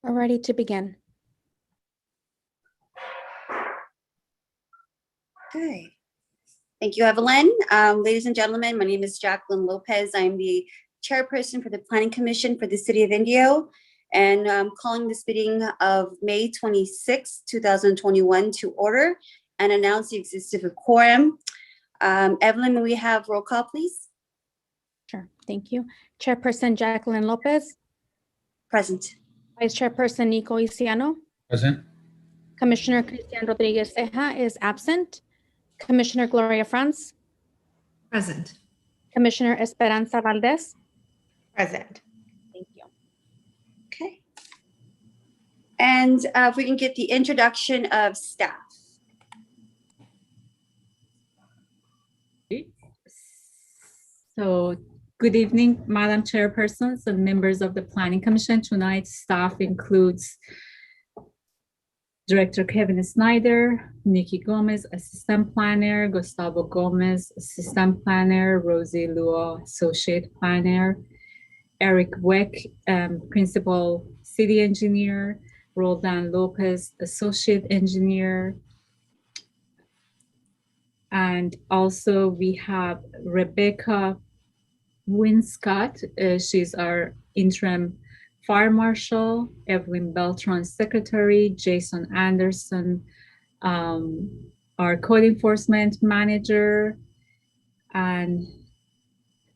We're ready to begin. Okay. Thank you, Evelyn. Ladies and gentlemen, my name is Jacqueline Lopez. I'm the chairperson for the Planning Commission for the City of Indio, and I'm calling this meeting of May 26, 2021 to order and announce the existence of a quorum. Evelyn, may we have roll call, please? Sure, thank you. Chairperson Jacqueline Lopez, Present. Vice Chairperson Nico Isiano, Present. Commissioner Cristian Rodriguez Ceja is absent. Commissioner Gloria Franz, Present. Commissioner Esperanza Valdez. Present. Thank you. Okay. And if we can get the introduction of staff. So good evening, Madam Chairpersons and members of the Planning Commission. Tonight's staff includes Director Kevin Snyder, Nikki Gomez, Assistant Planner, Gustavo Gomez, Assistant Planner, Rosie Luo, Associate Planner, Eric Weck, Principal City Engineer, Roldan Lopez, Associate Engineer. And also we have Rebecca Winscott, she's our interim fire marshal, Evelyn Beltran, secretary, Jason Anderson, our code enforcement manager, and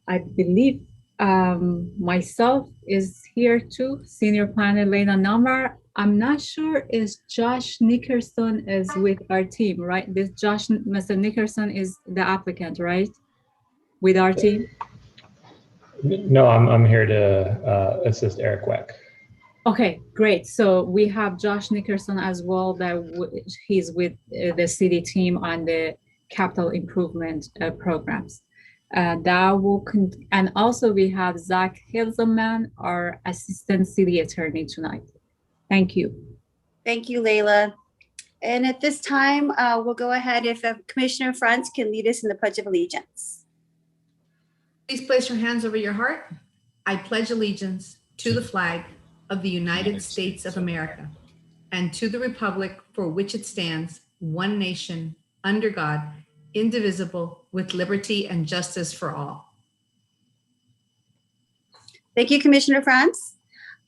I believe myself is here too, senior planner Lena Namar. I'm not sure is Josh Nickerson is with our team, right? This Mr. Nickerson is the applicant, right? With our team? No, I'm here to assist Eric Weck. Okay, great. So we have Josh Nickerson as well, that he's with the city team on the capital improvement programs. That will and also we have Zach Hilzelman, our assistant city attorney tonight. Thank you. Thank you, Layla. And at this time, we'll go ahead if Commissioner Franz can lead us in the Pledge of Allegiance. Please place your hands over your heart. I pledge allegiance to the flag of the United States of America and to the republic for which it stands, one nation, under God, indivisible, with liberty and justice for all. Thank you, Commissioner Franz.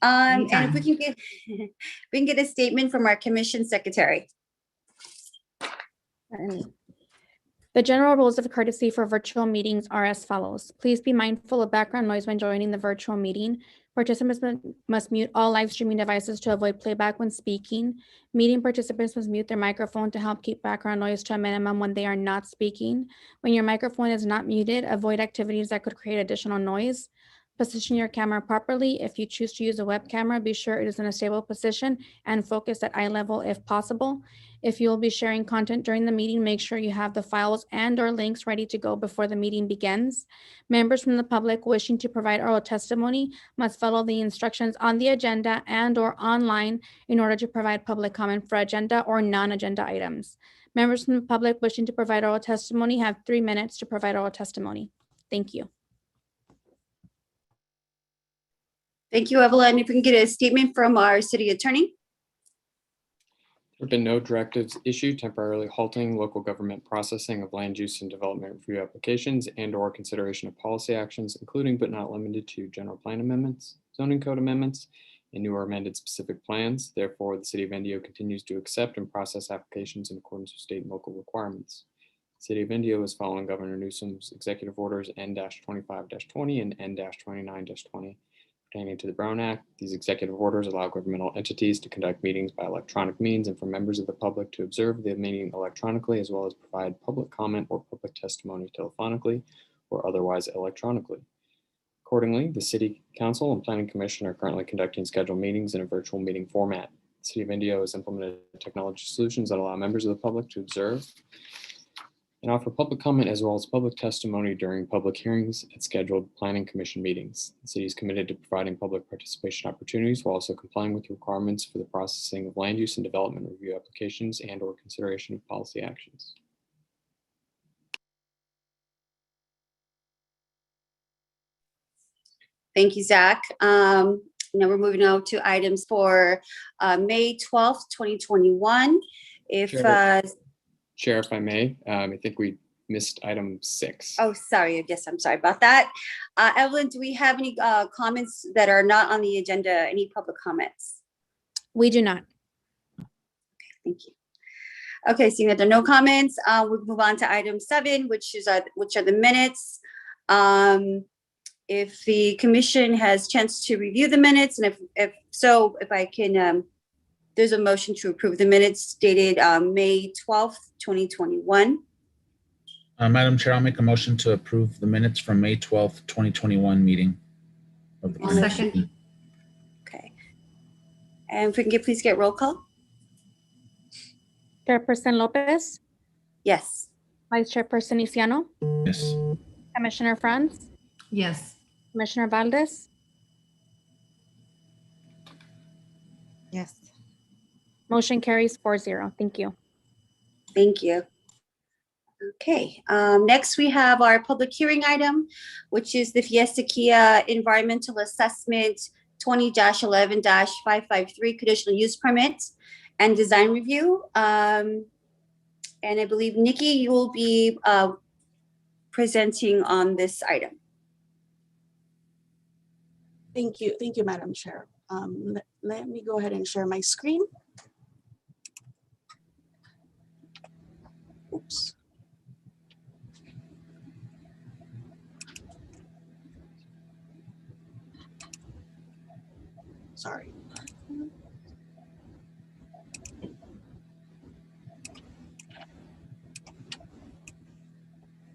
And if Anytime. we can get a statement from our Commission Secretary. The general rules of courtesy for virtual meetings are as follows. Please be mindful of background noise when joining the virtual meeting. Participants must mute all live streaming devices to avoid playback when speaking. Meeting participants must mute their microphone to help keep background noise to a minimum when they are not speaking. When your microphone is not muted, avoid activities that could create additional noise. Position your camera properly. If you choose to use a web camera, be sure it is in a stable position and focus at eye level if possible. If you will be sharing content during the meeting, make sure you have the files and/or links ready to go before the meeting begins. Members from the public wishing to provide oral testimony must follow the instructions on the agenda and/or online in order to provide public comment for agenda or non-agenda items. Members from the public wishing to provide oral testimony have 3 minutes to provide oral testimony. Thank you. Thank you, Evelyn. If we can get a statement from our City Attorney. There have been no directives issued temporarily halting local government processing of land use and development review applications and/or consideration of policy actions, including but not limited to general plan amendments, zoning code amendments, and new or amended specific plans. Therefore, the City of Indio continues to accept and process applications in accordance with state and local requirements. The City of Indio is following Governor Newsom's executive orders N-25-20 and N-29-20. Pertaining to the Brown Act, these executive orders allow governmental entities to conduct meetings by electronic means and for members of the public to observe the meeting electronically, as well as provide public comment or public testimony telephonically or otherwise electronically. Accordingly, the City Council and Planning Commission are currently conducting scheduled meetings in a virtual meeting format. The City of Indio has implemented technology solutions that allow members of the public to observe and offer public comment as well as public testimony during public hearings at scheduled Planning Commission meetings. The city is committed to providing public participation opportunities while also complying with requirements for the processing of land use and development review applications and/or consideration of policy actions. Thank you, Zach. Now we're moving on to items for May 12th, 2021. If, Sure. Chair, if I may, I think we missed item 6. oh, sorry. Yes, I'm sorry about that. Evelyn, do we have any comments that are not on the agenda? Any public comments? We do not. Thank you. Okay, seeing that there are no comments, we'll move on to item 7, which are the minutes. If the commission has chance to review the minutes, and if I can, there's a motion to approve the minutes dated May 12th, 2021. Madam Chair, I'll make a motion to approve the minutes from May 12th, 2021 meeting. Of the Planning Second. Commission. Okay. And if we can please get roll call? Chairperson Lopez, Yes. Vice Chairperson Isiano, Yes. Commissioner Franz, Yes. Commissioner Valdez, Yes. motion carries 4-0. Thank you. Thank you. Okay, next we have our public hearing item, which is the Fiesta Kia Environmental Assessment 20-11-553 Conditional Use Permit and Design Review. And I believe, Nikki, you will be presenting on this item. Thank you, Madam Chair. Let me go ahead and share my screen. Oops. Sorry.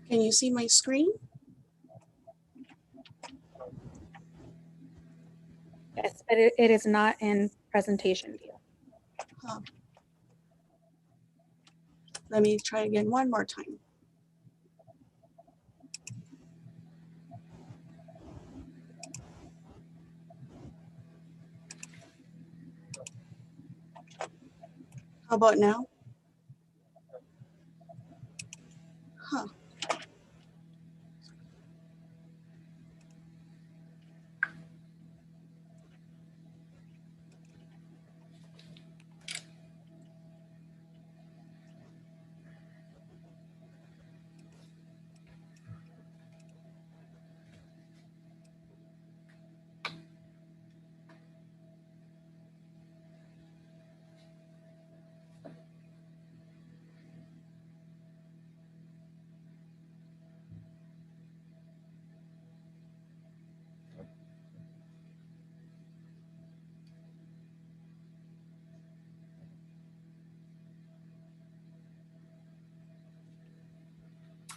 Can you see my screen? Yes, but it is not in presentation view. Let me try again one more time. How about now? Huh.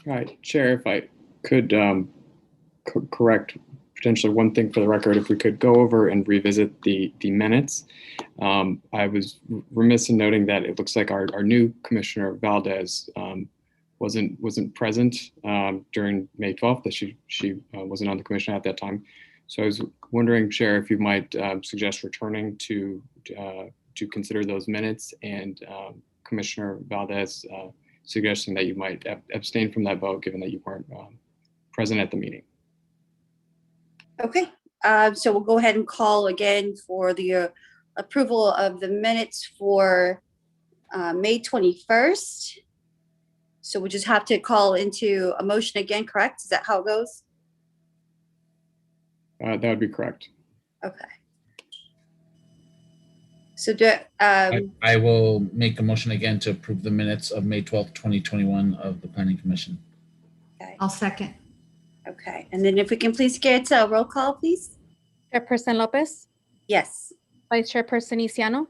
All right, Chair, if I could correct potentially one thing for the record, if we could go over and revisit the minutes. I was remiss in noting that it looks like our new Commissioner Valdez wasn't present during May 12th, that she wasn't on the commission at that time. So I was wondering, Chair, if you might suggest returning to consider those minutes, and Commissioner Valdez suggesting that you might abstain from that vote, given that you weren't present at the meeting. Okay, so we'll go ahead and call again for the approval of the minutes for May 21st. So we'll just have to call into a motion again, correct? Is that how it goes? That would be correct. Okay. So do, I will make a motion again to approve the minutes of May 12th, 2021 of the Planning Commission. I'll second. okay, and then if we can please get a roll call, please? Chairperson Lopez, Yes. Vice Chairperson Isiano,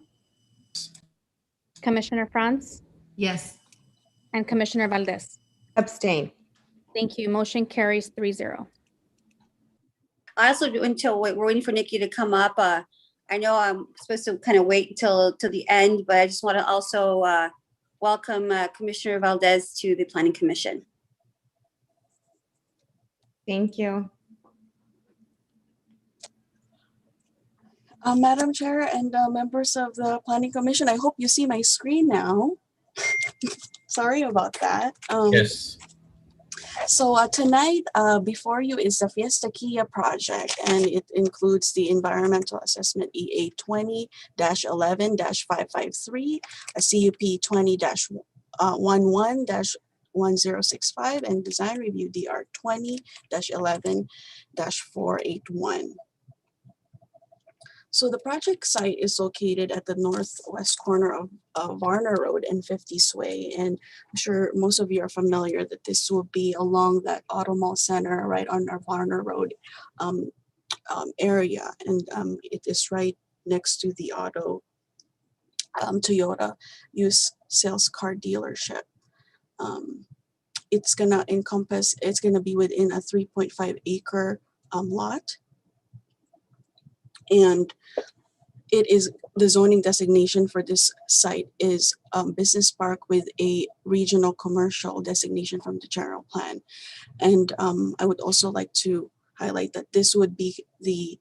Commissioner Franz, Yes. and Commissioner Valdez. Abstain. Thank you. Motion carries 3-0. I also do, until we're waiting for Nikki to come up. I know I'm supposed to kind of wait until the end, but I just want to also welcome Commissioner Valdez to the Planning Commission. Thank you. Madam Chair and members of the Planning Commission, I hope you see my screen now. Sorry about that. Yes. So tonight, before you is the Fiesta Kia project, and it includes the environmental assessment EA 20-11-553, a CUP 20-11-1065, and design review DR 20-11-481. So the project site is located at the northwest corner of Varner Road and 50s Way. And I'm sure most of you are familiar that this will be along that Auto Mall Center right on our Varner Road area. And it is right next to the Toyota used sales car dealership. It's gonna be within a 3.5 acre lot. And it is the zoning designation for this site is business park with a regional commercial designation from the general plan. And I would also like to highlight that this would be the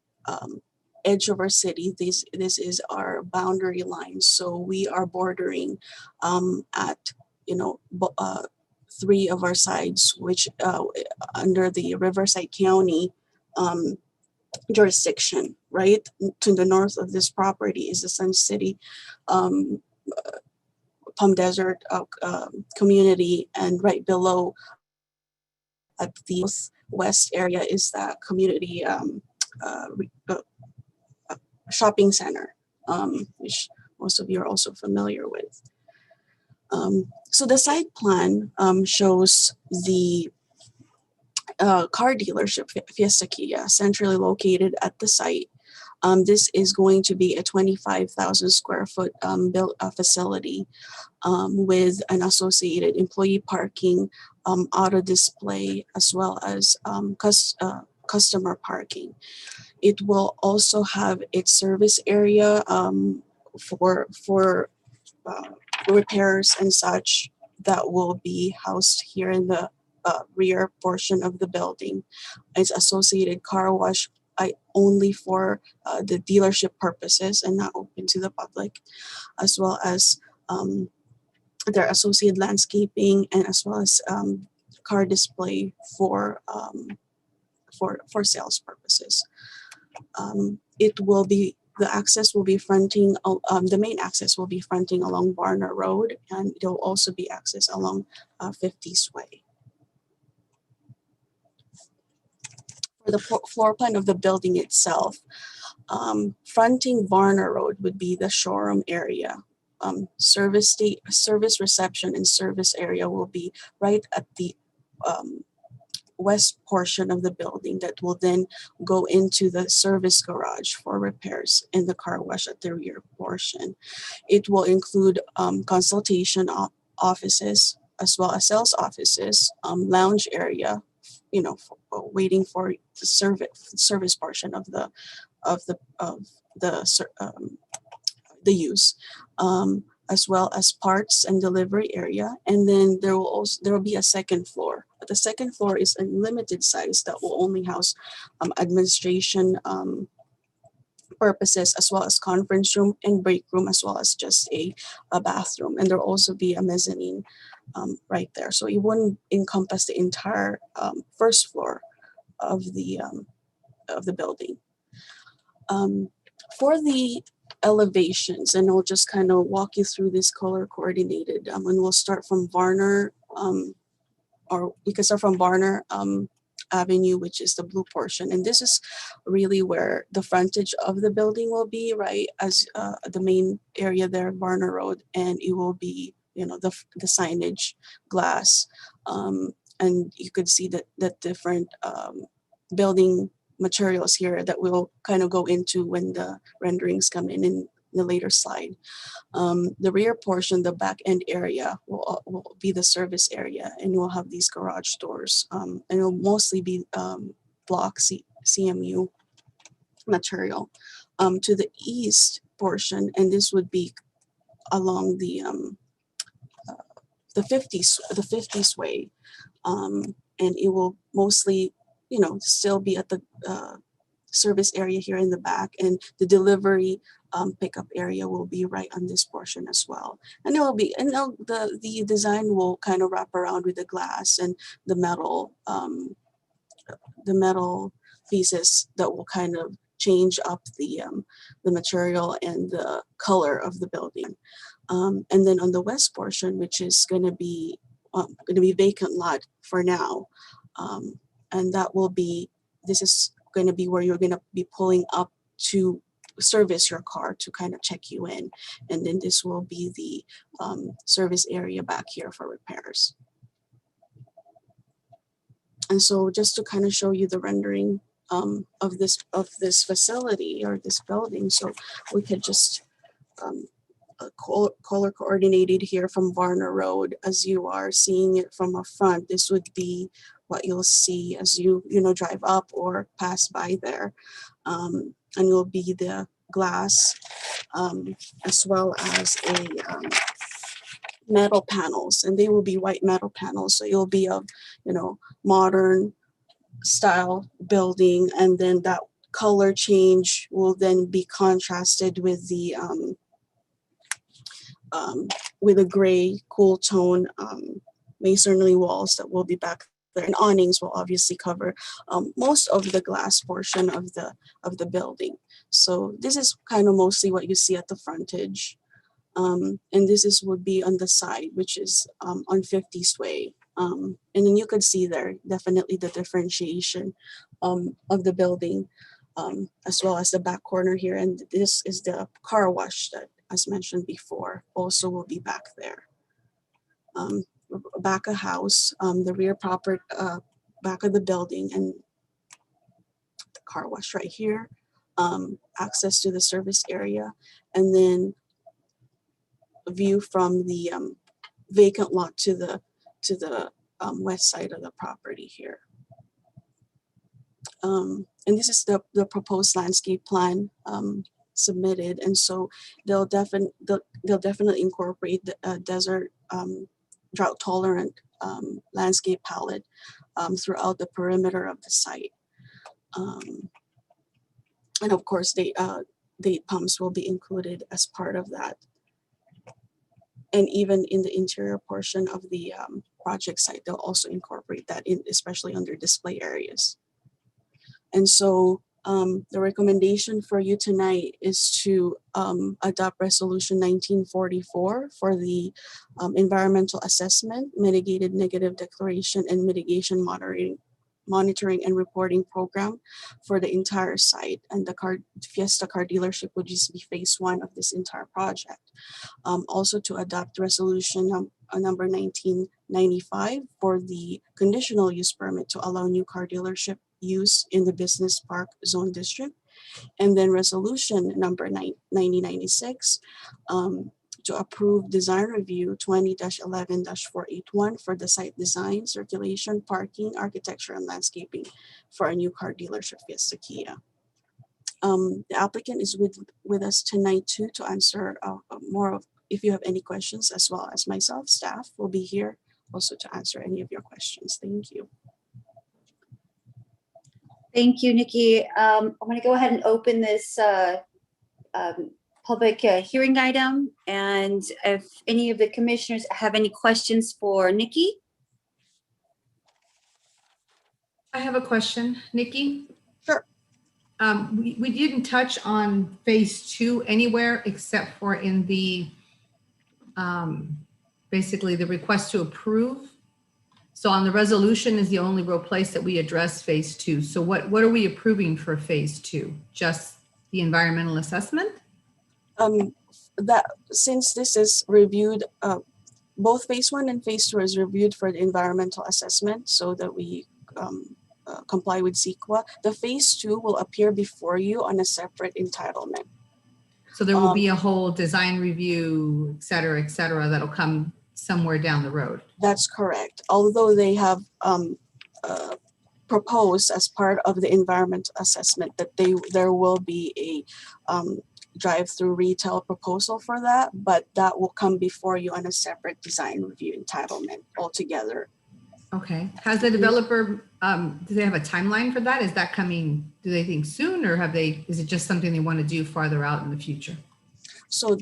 edge of our city. This is our boundary line. So we are bordering at, three of our sides, which under the Riverside County jurisdiction, right? To the north of this property is the Sun City Palm Desert community, and right below at the west area is that community shopping center, which most of you are also familiar with. So the site plan shows the car dealership Fiesta Kia centrally located at the site. This is going to be a 25,000 square foot built facility with an associated employee parking, auto display, as well as customer parking. It will also have its service area for repairs and such that will be housed here in the rear portion of the building. It's associated car wash only for the dealership purposes and not open to the public, as well as their associated landscaping, and as well as car display for sales purposes. The access will be fronting, the main access will be fronting along Varner Road, and there will also be access along 50s Way. For the floor plan of the building itself, fronting Varner Road would be the showroom area. Service reception and service area will be right at the west portion of the building that will then go into the service garage for repairs and the car wash at the rear portion. It will include consultation offices as well as sales offices, lounge area, waiting for the service portion of the use, as well as parts and delivery area. And then there will be a second floor. But the second floor is a limited size that will only house administration purposes, as well as conference room and break room, as well as just a bathroom. And there will also be a mezzanine right there. So it wouldn't encompass the entire first floor of the building. For the elevations, and I'll just kind of walk you through this color coordinated, and we'll start from Varner, or we can start from Varner Avenue, which is the blue portion. And this is really where the frontage of the building will be, right, as the main area there, Varner Road, and it will be, the signage, glass, and you could see that different building materials here that we'll kind of go into when the renderings come in the later slide. The rear portion, the back end area will be the service area, and we'll have these garage doors, and it'll mostly be block CMU material. To the east portion, and this would be along the 50s Way, and it will mostly still be at the service area here in the back, and the delivery pickup area will be right on this portion as well. And the design will kind of wrap around with the glass and the metal pieces that will kind of change up the material and the color of the building. And then on the west portion, which is going to be vacant lot for now, and that will be, this is going to be where you're going to be pulling up to service your car to kind of check you in. And then this will be the service area back here for repairs. And so just to kind of show you the rendering of this facility or this building, so we could just color coordinated here from Varner Road. As you are seeing it from a front, this would be what you'll see as you drive up or pass by there. And you'll be the glass as well as a metal panels, and they will be white metal panels. So you'll be a modern style building, and then that color change will then be contrasted with the with a gray cool tone masonry walls that will be back there, and awnings will obviously cover most of the glass portion of the building. So this is kind of mostly what you see at the frontage, and this would be on the side, which is on 50th Way. And then you could see there definitely the differentiation of the building, as well as the back corner here. And this is the car wash that, as mentioned before, also will be back there. Back of house, the rear back of the building, and the car wash right here, access to the service area, and then a view from the vacant lot to the west side of the property here. And this is the proposed landscape plan submitted, and so they'll definitely incorporate the desert drought tolerant landscape palette throughout the perimeter of the site. And of course, date pumps will be included as part of that. And even in the interior portion of the project site, they'll also incorporate that in, especially under display areas. And so the recommendation for you tonight is to adopt Resolution 1944 for the environmental assessment, mitigated negative declaration, and mitigation monitoring and reporting program for the entire site. And the Fiesta car dealership would just be phase 1 of this entire project. Also to adopt resolution number 1995 for the conditional use permit to allow new car dealership use in the business park zone district. And then resolution number 9096 to approve design review 20-11-481 for the site design, circulation, parking, architecture, and landscaping for a new car dealership, Fiesta Kia. The applicant is with us tonight too to answer more of, if you have any questions, as well as myself, staff will be here also to answer any of your questions. Thank you. Thank you, Nikki. I'm going to go ahead and open this public hearing item. And if any of the commissioners have any questions for Nikki. I have a question, Nikki. Sure. We didn't touch on phase 2 anywhere except for in the, basically the request to approve. So on the resolution is the only real place that we address phase 2. So what are we approving for phase 2? Just the environmental assessment? That since this is reviewed, both phase 1 and phase 2 is reviewed for the environmental assessment so that we comply with CEQA. The phase 2 will appear before you on a separate entitlement. So there will be a whole design review, et cetera, that'll come somewhere down the road. That's correct. Although they have proposed as part of the environmental assessment that there will be a drive-through retail proposal for that, but that will come before you on a separate design review entitlement altogether. Okay. Has the developer do they have a timeline for that? Is that coming, do they think soon, or is it just something they want to do farther out in the future? So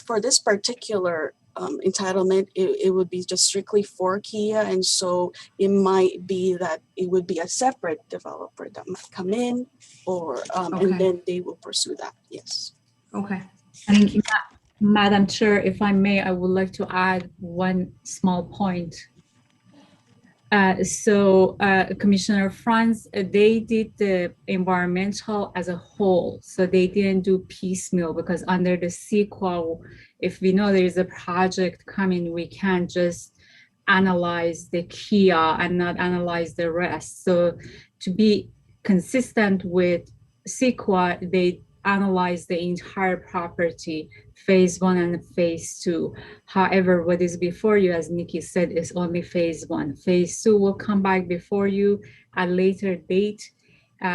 for this particular entitlement, it would be just strictly for Kia. And so it might be that it would be a separate developer that might come in or, Okay. and then they will pursue that. Yes. Okay. And Madam Chair, if I may, I would like to add one small point. Commissioner Franz, they did the environmental as a whole. So they didn't do piecemeal, because under the CEQA, if we know there is a project coming, we can't just analyze the Kia and not analyze the rest. So to be consistent with CEQA, they analyze the entire property, phase 1 and phase 2. However, what is before you, as Nikki said, is only phase 1. Phase 2 will come back before you at a later date. We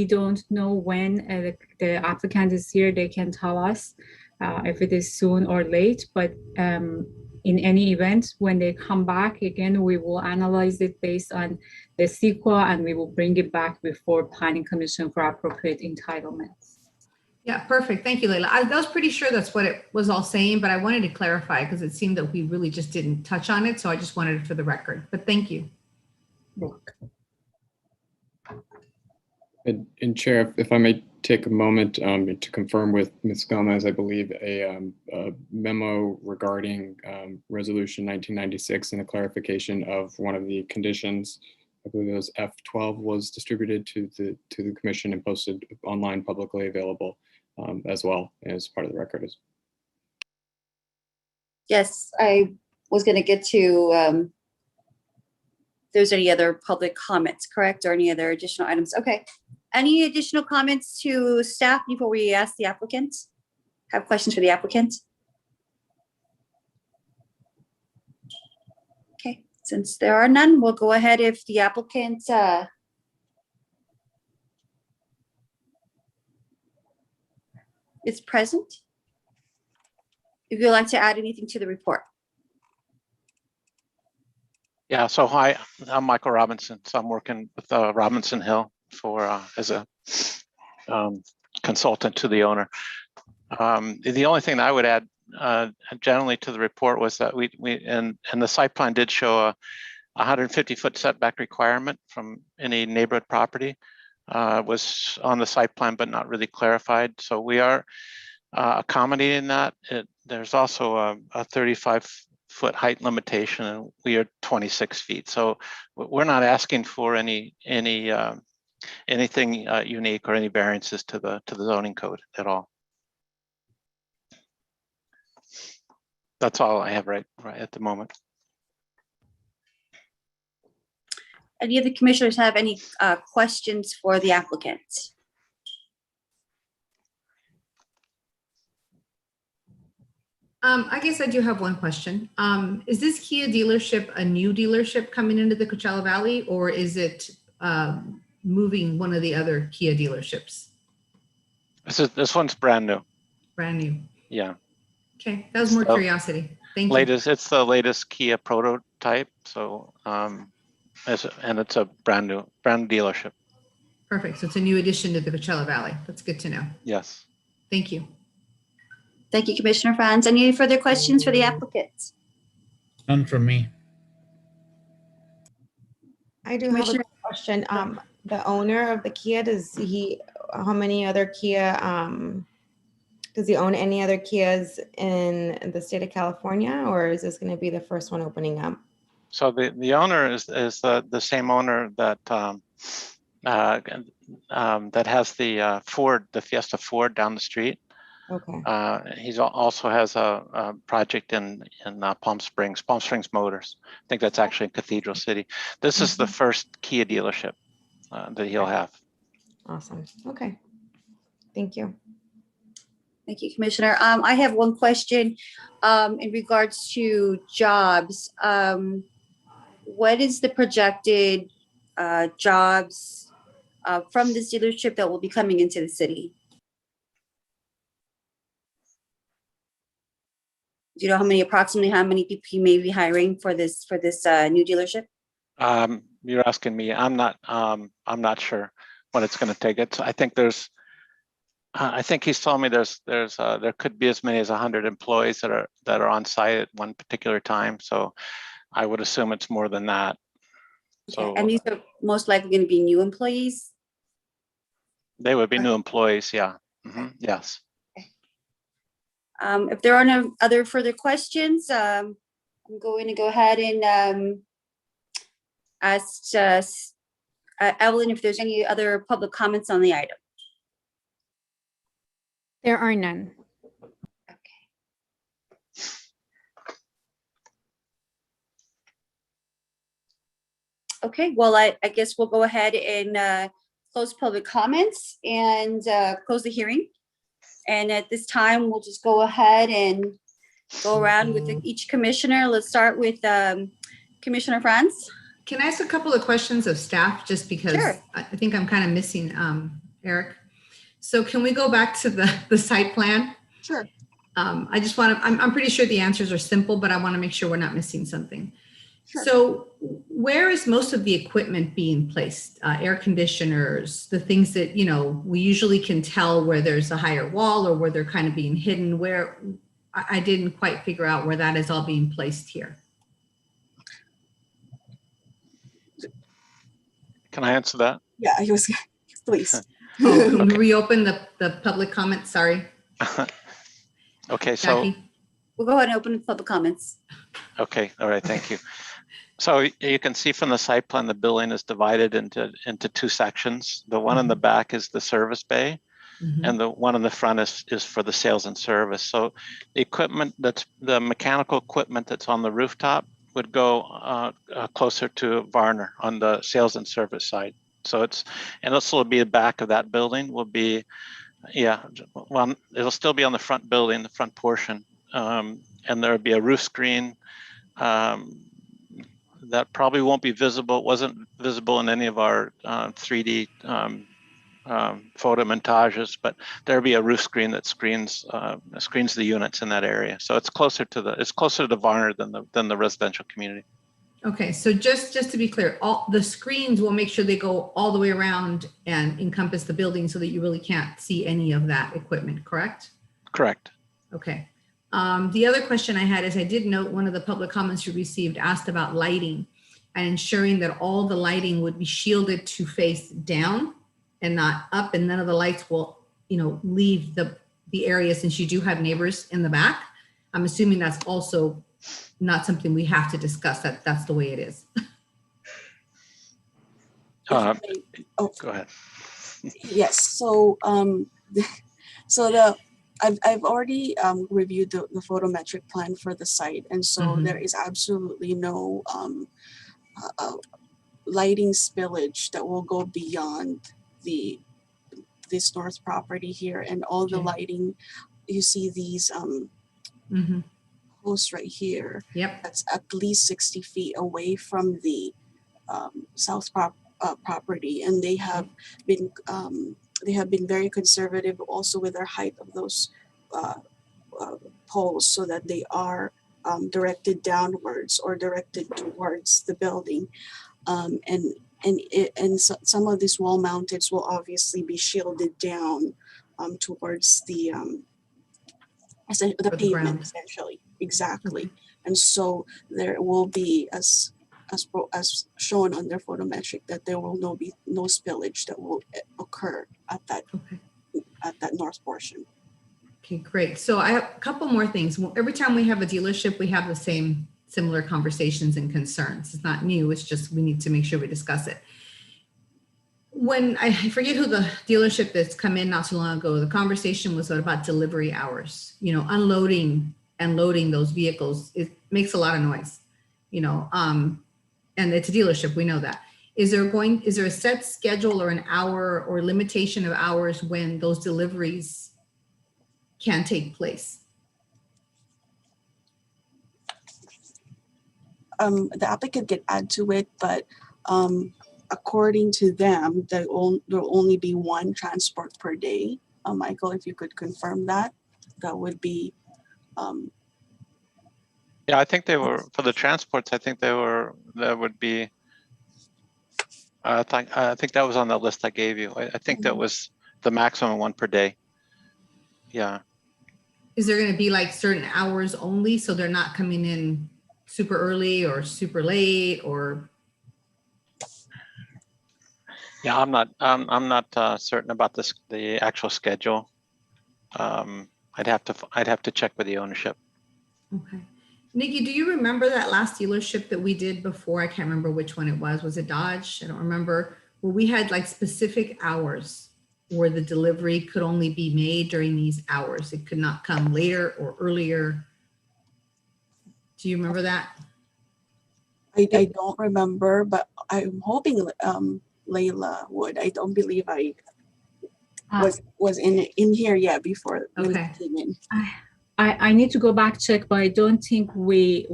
don't know when the applicant is here. They can tell us if it is soon or late, but in any event, when they come back again, we will analyze it based on the CEQA, and we will bring it back before Planning Commission for appropriate entitlements. Yeah, perfect. Thank you, Leila. I was pretty sure that's what it was all saying, but I wanted to clarify because it seemed that we really just didn't touch on it. So I just wanted it for the record, but thank you. And Chair, if I may take a moment to confirm with Ms. Gomez, I believe a memo regarding Resolution 1996 and a clarification of one of the conditions, I believe it was F12, was distributed to the commission and posted online, publicly available as well as part of the record. Yes, I was going to get to if there's any other public comments, correct? Or any other additional items? Okay. Any additional comments to staff before we ask the applicant? Have questions for the applicant? Okay, since there are none, we'll go ahead if the applicant is present. If you'd like to add anything to the report. Yeah, so hi, I'm Michael Robinson. So I'm working with Robinson Hill as a consultant to the owner. The only thing that I would add generally to the report was that and the site plan did show a 150-foot setback requirement from any neighborhood property. Was on the site plan, but not really clarified. So we are accommodating that. There's also a 35-foot height limitation, and we are 26 feet. So we're not asking for anything unique or any variances to the zoning code at all. That's all I have right at the moment. Any of the commissioners have any questions for the applicant? I guess I do have one question. Is this Kia dealership a new dealership coming into the Coachella Valley, or is it moving one of the other Kia dealerships? This one's brand new. Brand new. Yeah. Okay, that was more curiosity. Thank you. It's the latest Kia prototype. So, and it's a brand new dealership. Perfect. So it's a new addition to the Coachella Valley. That's good to know. Yes. Thank you. Thank you, Commissioner Franz. Any further questions for the applicant? None from me. I do have a Commissioner- question. The owner of the Kia, how many other Kia, does he own any other Kias in the state of California, or is this going to be the first one opening up? So the owner is the same owner that that has the Ford, the Fiesta Ford down the street. Okay. He also has a project in Palm Springs Motors. I think that's actually in Cathedral City. This is the first Kia dealership that he'll have. Awesome. Okay. Thank you. Thank you, Commissioner. I have one question in regards to jobs. What is the projected jobs from this dealership that will be coming into the city? Do you know approximately how many people you may be hiring for this new dealership? You're asking me. I'm not sure what it's going to take. I think I think he's told me there could be as many as 100 employees that are on site at one particular time. So I would assume it's more than that. So And these are most likely going to be new employees? they would be new employees, yeah. Yes. If there are no other further questions, I'm going to go ahead and ask Evelyn if there's any other public comments on the item. There are none. Okay, well, I guess we'll go ahead and close public comments and close the hearing. And at this time, we'll just go ahead and go around with each commissioner. Let's start with Commissioner Franz. Can I ask a couple of questions of staff, just because Sure. I think I'm kind of missing Eric? So can we go back to the site plan? Sure. I just want to, I'm pretty sure the answers are simple, but I want to make sure we're not missing something. Sure. So where is most of the equipment being placed? Air conditioners, the things that, we usually can tell where there's a higher wall or where they're kind of being hidden, where I didn't quite figure out where that is all being placed here. Can I answer that? Yeah, I was, please. Oh, can we reopen the public comment? Sorry. Okay, so, Jackie? We'll go ahead and open the public comments. okay, all right, thank you. So you can see from the site plan, the building is divided into two sections. The one in the back is the service bay, and the one in the front is for the sales and service. So the equipment the mechanical equipment that's on the rooftop would go closer to Varner on the sales and service side. So and this will be the back of that building will be, well, it'll still be on the front building, the front portion. And there'll be a roof screen that probably won't be visible. It wasn't visible in any of our 3D photo montages, but there'll be a roof screen that screens the units in that area. So it's closer to Varner than the residential community. Okay, so just to be clear, all the screens will make sure they go all the way around and encompass the building so that you really can't see any of that equipment, correct? Correct. Okay. The other question I had is I did note one of the public comments you received asked about lighting and ensuring that all the lighting would be shielded to face down and not up, and none of the lights will, leave the area, since you do have neighbors in the back. I'm assuming that's also not something we have to discuss, that's the way it is. Go ahead. Yes, so I've already reviewed the photometric plan for the site, and so there is absolutely no lighting spillage that will go beyond this north property here, and all the lighting, you see these posts right here. Yep. That's at least 60 feet away from the south property, and they have been very conservative also with their height of those poles, so that they are directed downwards or directed towards the building, and some of these wall mounteds will obviously be shielded down towards the pavement ground. essentially. Exactly. And so there will be, as shown on their photometric, that there will be no spillage that will occur at that north portion. Okay, great. So I have a couple more things. Every time we have a dealership, we have the same similar conversations and concerns. It's not new, it's just we need to make sure we discuss it. When I forget who the dealership that's come in not too long ago, the conversation was about delivery hours, unloading and loading those vehicles. It makes a lot of noise, and it's a dealership, we know that. Is there a set schedule or an hour or limitation of hours when those deliveries can take place? The applicant can add to it, but according to them, there will only be one transport per day. Michael, if you could confirm that, that would be Yeah, I think they were, for the transports, I think that would be, I think that was on the list I gave you. I think that was the maximum one per day. Yeah. Is there going to be like certain hours only, so they're not coming in super early or super late, or? Yeah, I'm not certain about the actual schedule. I'd have to check with the ownership. Okay. Nikki, do you remember that last dealership that we did before? I can't remember which one it was. Was it Dodge? I don't remember. Where we had like specific hours where the delivery could only be made during these hours. It could not come later or earlier. Do you remember that? I don't remember, but I'm hoping Layla would. I don't believe I was in here yet before Okay. Layla came in. I need to go back check, but I don't think we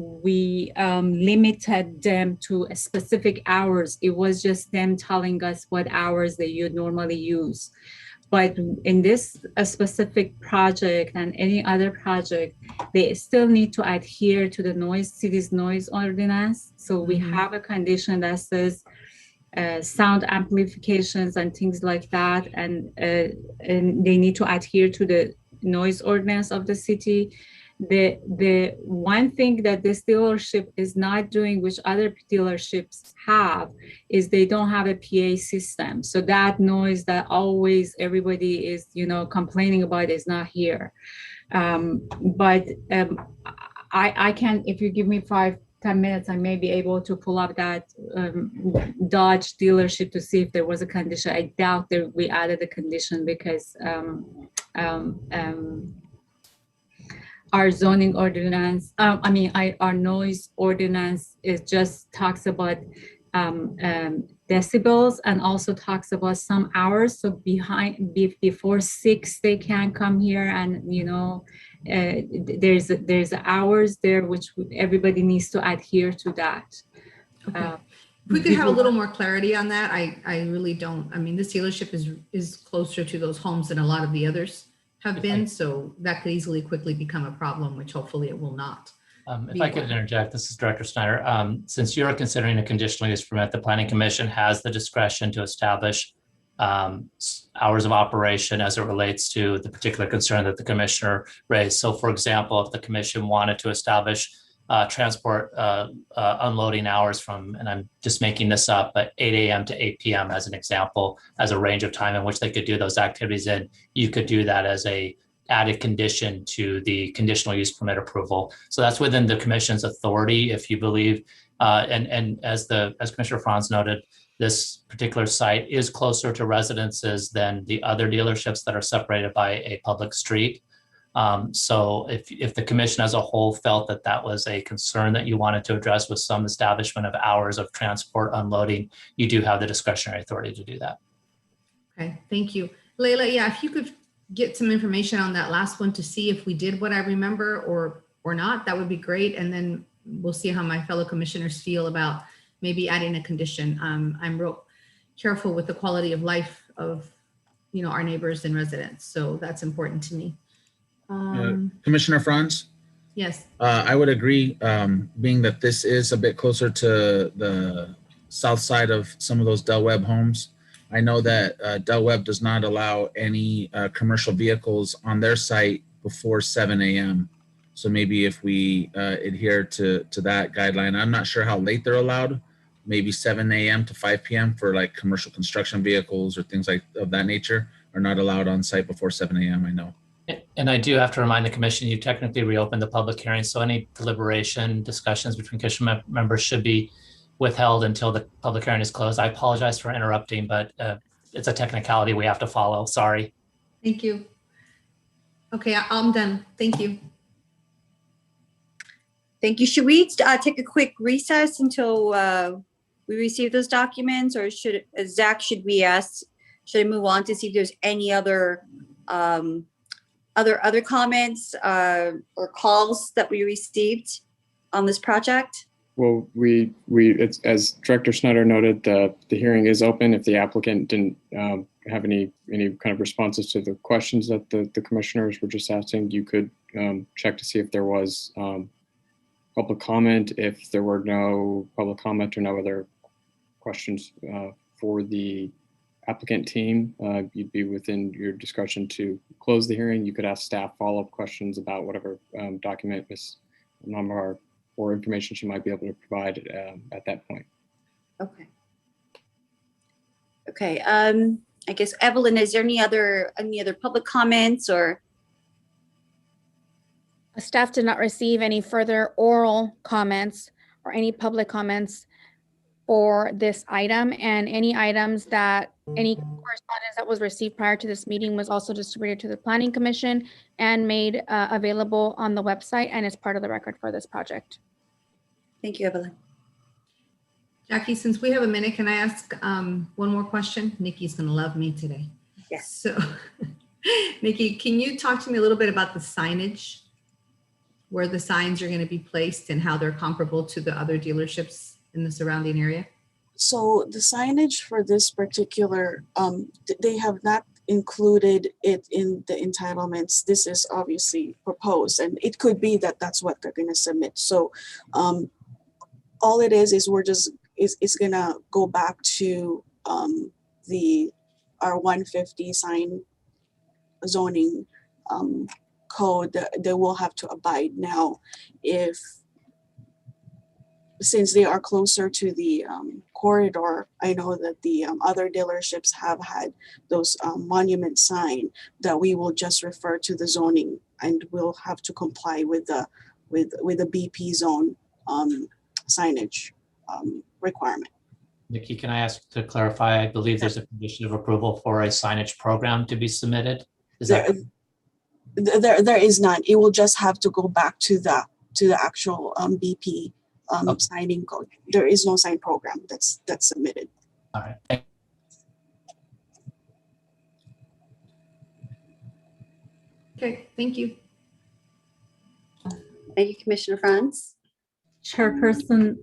limited them to a specific hours. It was just them telling us what hours they would normally use. But in this a specific project and any other project, they still need to adhere to the city's noise ordinance. So we have a condition that says sound amplifications and things like that, and they need to adhere to the noise ordinance of the city. The one thing that this dealership is not doing, which other dealerships have, is they don't have a PA system. So that noise that always everybody is, complaining about is not here. But I can, if you give me 5-10 minutes, I may be able to pull up that Dodge dealership to see if there was a condition. I doubt that we added a condition because our zoning ordinance, our noise ordinance, it just talks about decibels and also talks about some hours. So before 6, they can come here, and there's hours there which everybody needs to adhere to that. Okay. If we could have a little more clarity on that, I really don't. I mean, this dealership is closer to those homes than a lot of the others have been, so that could easily quickly become a problem, which hopefully it will not. If I could interject, this is Director Snyder. Since you're considering a conditional use permit, the Planning Commission has the discretion to establish hours of operation as it relates to the particular concern that the commissioner raised. So for example, if the commission wanted to establish transport unloading hours from, and I'm just making this up, but 8 a.m. to 8 p.m. as an example, as a range of time in which they could do those activities in, you could do that as a added condition to the conditional use permit approval. So that's within the commission's authority if you believe, and as Commissioner Franz noted, this particular site is closer to residences than the other dealerships that are separated by a public street. So if the commission as a whole felt that that was a concern that you wanted to address with some establishment of hours of transport unloading, you do have the discretionary authority to do that. Okay, thank you. Layla, yeah, if you could get some information on that last one to see if we did what I remember or not, that would be great. And then we'll see how my fellow commissioners feel about maybe adding a condition. I'm real careful with the quality of life of, our neighbors and residents. So that's important to me. Commissioner Franz? Yes. I would agree, being that this is a bit closer to the south side of some of those Del Webb homes. I know that Del Webb does not allow any commercial vehicles on their site before 7 a.m. So maybe if we adhere to that guideline, I'm not sure how late they're allowed, maybe 7 a.m. to 5 p.m. for like commercial construction vehicles or things like of that nature are not allowed on site before 7 a.m. I know. And I do have to remind the commission, you technically reopened the public hearing, so any deliberation, discussions between commission members should be withheld until the public hearing is closed. I apologize for interrupting, but it's a technicality we have to follow. Sorry. Thank you. Okay, I'm done. Thank you. Thank you. Should we take a quick recess until we receive those documents, or should I move on to see if there's any other other comments or calls that we received on this project? Well, it's, as Director Snyder noted, the hearing is open. If the applicant didn't have any kind of responses to the questions that the commissioners were just asking, you could check to see if there was public comment. If there were no public comment or no other questions for the applicant team, you'd be within your discretion to close the hearing. You could ask staff follow-up questions about whatever document Ms. Namar or information she might be able to provide at that point. Okay. Okay. I guess Evelyn, is there any other public comments or? Staff did not receive any further oral comments or any public comments for this item, and any items that any correspondence that was received prior to this meeting was also distributed to the Planning Commission and made available on the website and is part of the record for this project. Thank you, Evelyn. Jackie, since we have a minute, can I ask one more question? Nikki's going to love me today. Yes. So, Nikki, can you talk to me a little bit about the signage, where the signs are going to be placed and how they're comparable to the other dealerships in the surrounding area? So the signage for this particular, they have not included it in the entitlements. This is obviously proposed, and it could be that that's what they're going to submit. So all it is we're just, it's going to go back to the R150 sign zoning code that they will have to abide. Now, since they are closer to the corridor, I know that the other dealerships have had those monument sign that we will just refer to the zoning, and we'll have to comply with the BP zone signage requirement. Nikki, can I ask to clarify? I believe there's a condition of approval for a signage program to be submitted. Is that? There is none. It will just have to go back to the actual BP signing code. There is no sign program that's submitted. All right. Okay, thank you. Thank you, Commissioner Franz. Chairperson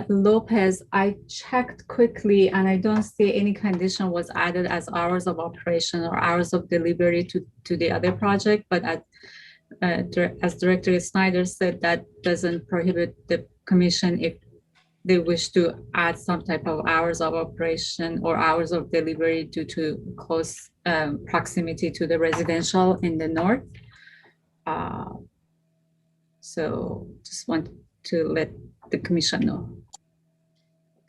Lopez, I checked quickly and I don't see any condition was added as hours of operation or hours of delivery to the other project, but as Director Snyder said, that doesn't prohibit the commission if they wish to add some type of hours of operation or hours of delivery due to close proximity to the residential in the north. So just want to let the commission know.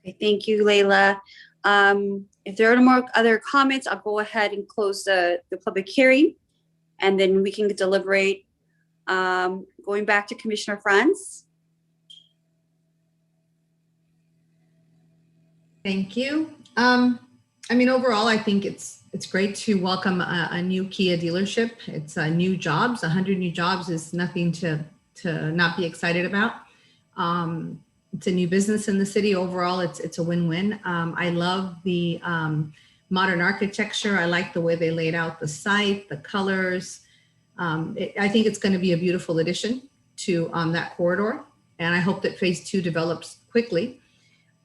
Okay, thank you, Leila. If there are no more other comments, I'll go ahead and close the public hearing, and then we can deliberate. Going back to Commissioner Franz. Thank you. I mean, overall, I think it's great to welcome a new Kia dealership. It's new jobs. 100 new jobs is nothing to not be excited about. It's a new business in the city. Overall, it's a win-win. I love the modern architecture. I like the way they laid out the site, the colors. I think it's going to be a beautiful addition to that corridor, and I hope that phase 2 develops quickly.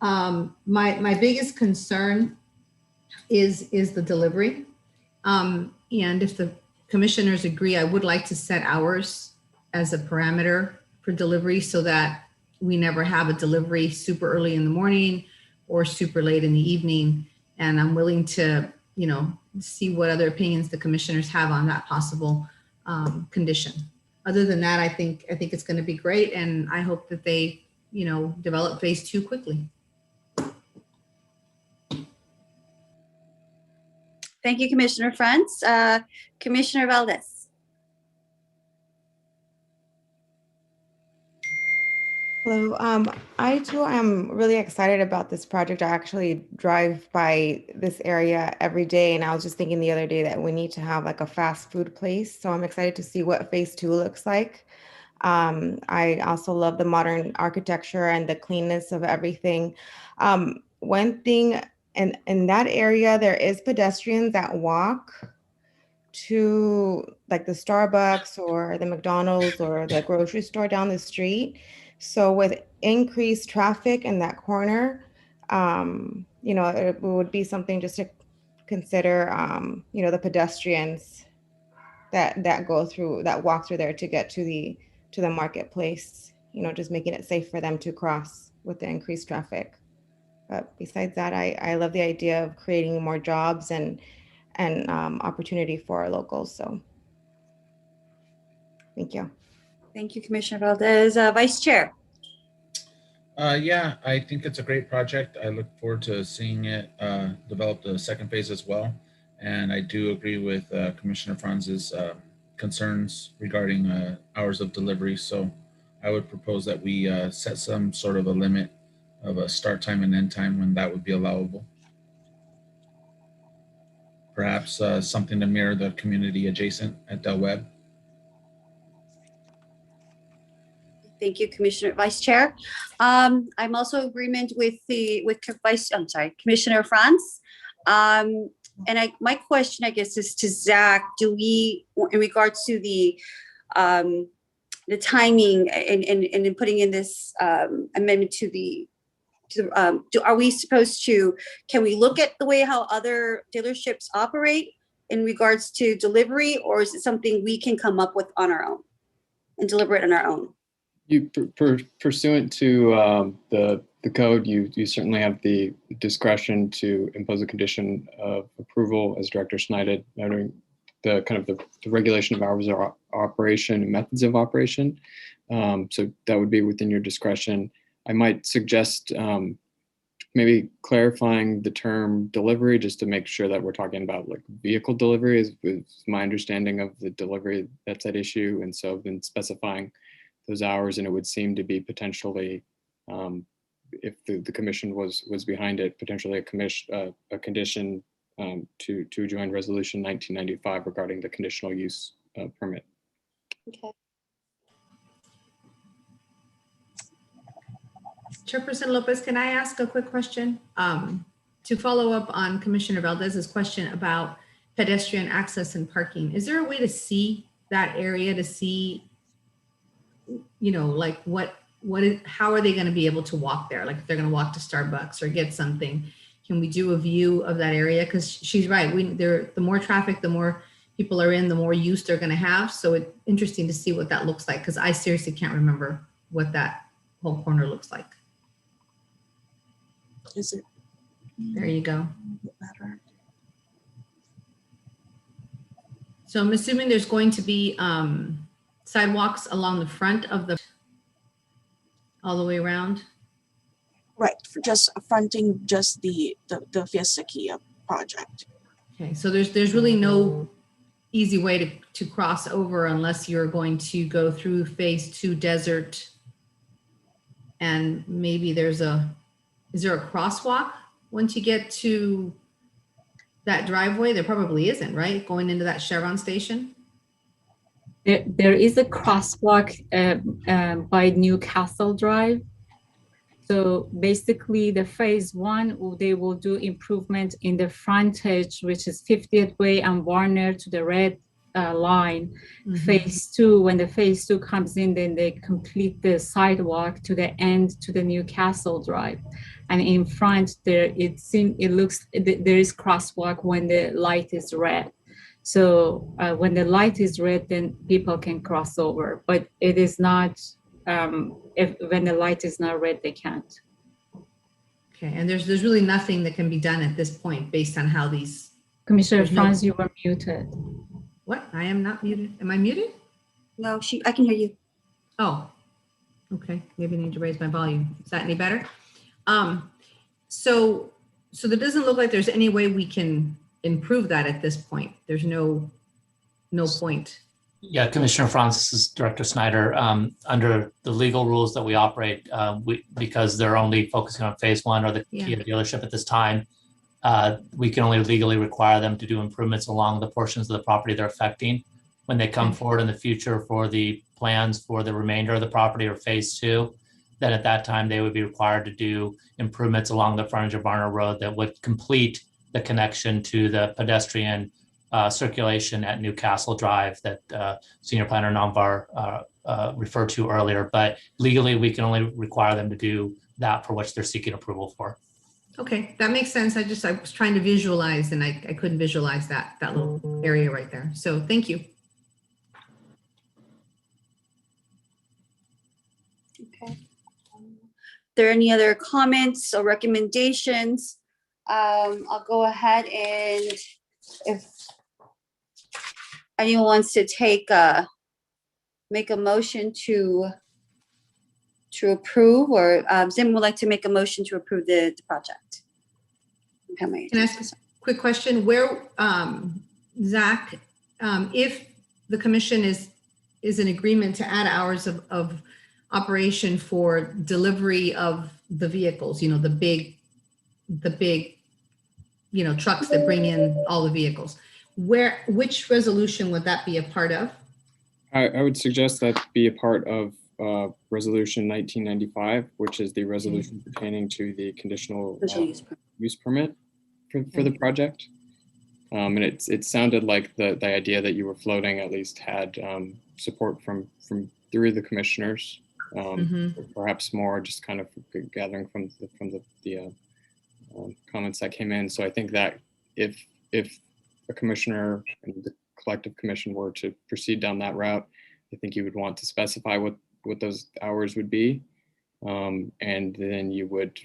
My biggest concern is the delivery, and if the commissioners agree, I would like to set hours as a parameter for delivery so that we never have a delivery super early in the morning or super late in the evening. And I'm willing to, see what other opinions the commissioners have on that possible condition. Other than that, I think it's going to be great, and I hope that they, develop phase 2 quickly. Thank you, Commissioner Franz. Commissioner Valdez. Hello. I too am really excited about this project. I actually drive by this area every day, and I was just thinking the other day that we need to have like a fast food place. So I'm excited to see what phase 2 looks like. I also love the modern architecture and the cleanness of everything. One thing, in that area, there is pedestrians that walk to like the Starbucks or the McDonald's or the grocery store down the street. So with increased traffic in that corner, it would be something just to consider, the pedestrians that walk through there to get to the marketplace. just making it safe for them to cross with the increased traffic. But besides that, I love the idea of creating more jobs and opportunity for our locals. So thank you. Thank you, Commissioner Valdez. Vice Chair. Yeah, I think it's a great project. I look forward to seeing it develop the second phase as well. And I do agree with Commissioner Franz's concerns regarding hours of delivery. So I would propose that we set some sort of a limit of a start time and end time when that would be allowable. Perhaps something to mirror the community adjacent at Del Webb. Thank you, Vice Chair. I'm also in agreement with Commissioner Franz. My question, I guess, is to Zach. Do we, in regards to the timing and putting in this amendment are we supposed to? Can we look at the way how other dealerships operate in regards to delivery, or is it something we can come up with on our own and deliberate on our own? You pursuant to the code, you certainly have the discretion to impose a condition of approval, as Director Schneider noting the kind of the regulation of hours of operation and methods of operation. So that would be within your discretion. I might suggest maybe clarifying the term delivery just to make sure that we're talking about like vehicle delivery is my understanding of the delivery that's at issue. And so then specifying those hours, and it would seem to be potentially, if the commission was behind it, potentially a condition to join Resolution 1995 regarding the conditional use permit. Okay. Chairperson Lopez, can I ask a quick question? To follow up on Commissioner Valdez's question about pedestrian access and parking, is there a way to see that area, to see, like how are they going to be able to walk there? Like if they're going to walk to Starbucks or get something, can we do a view of that area? Because she's right. The more traffic, the more people are in, the more use they're going to have. So it's interesting to see what that looks like, because I seriously can't remember what that whole corner looks like. Is it There you go. better? So I'm assuming there's going to be sidewalks along the front of all the way around. Right, for just fronting just the Fiesta Kia project. Okay, so there's really no easy way to cross over unless you're going to go through phase 2 desert. And maybe is there a crosswalk once you get to that driveway? There probably isn't, right? Going into that Chevron station? There is a crosswalk by Newcastle Drive. So basically the phase 1, they will do improvement in the frontage, which is 50th Way and Warner to the red line. Mhm. Phase 2, when the phase 2 comes in, then they complete the sidewalk to the end to the Newcastle Drive. And in front there, there is crosswalk when the light is red. So when the light is red, then people can cross over, but it is not, when the light is not red, they can't. Okay, and there's really nothing that can be done at this point based on how these. Commissioner There's no- Franz, you were muted. What? I am not muted. Am I muted? No, I can hear you. Oh, okay. Maybe I need to raise my volume. Is that any better? So there doesn't look like there's any way we can improve that at this point. There's no point. Yeah, Commissioner Franz, this is Director Snyder. Under the legal rules that we operate, because they're only focusing on phase 1 or the Kia dealership at this time, we can only legally require them to do improvements along the portions of the property they're affecting. When they come forward in the future for the plans for the remainder of the property or phase 2, then at that time they would be required to do improvements along the frontage of Varner Road that would complete the connection to the pedestrian circulation at Newcastle Drive that Senior Planner Namvar referred to earlier. But legally, we can only require them to do that for which they're seeking approval for. Okay, that makes sense. I was trying to visualize and I couldn't visualize that little area right there. So thank you. there any other comments or recommendations? I'll go ahead and if anyone wants to make a motion to approve, or Zim would like to make a motion to approve the project. Can I ask a quick question? Where, Zach, if the commission is in agreement to add hours of operation for delivery of the vehicles, the big, trucks that bring in all the vehicles, which resolution would that be a part of? I would suggest that be a part of Resolution 1995, which is the resolution pertaining to the conditional use permit for the project. And it sounded like the idea that you were floating at least had support from 3 of the commissioners, perhaps more, just kind of gathering from the comments that came in. So I think that if a commissioner and the collective commission were to proceed down that route, I think you would want to specify what those hours would be. And then you would,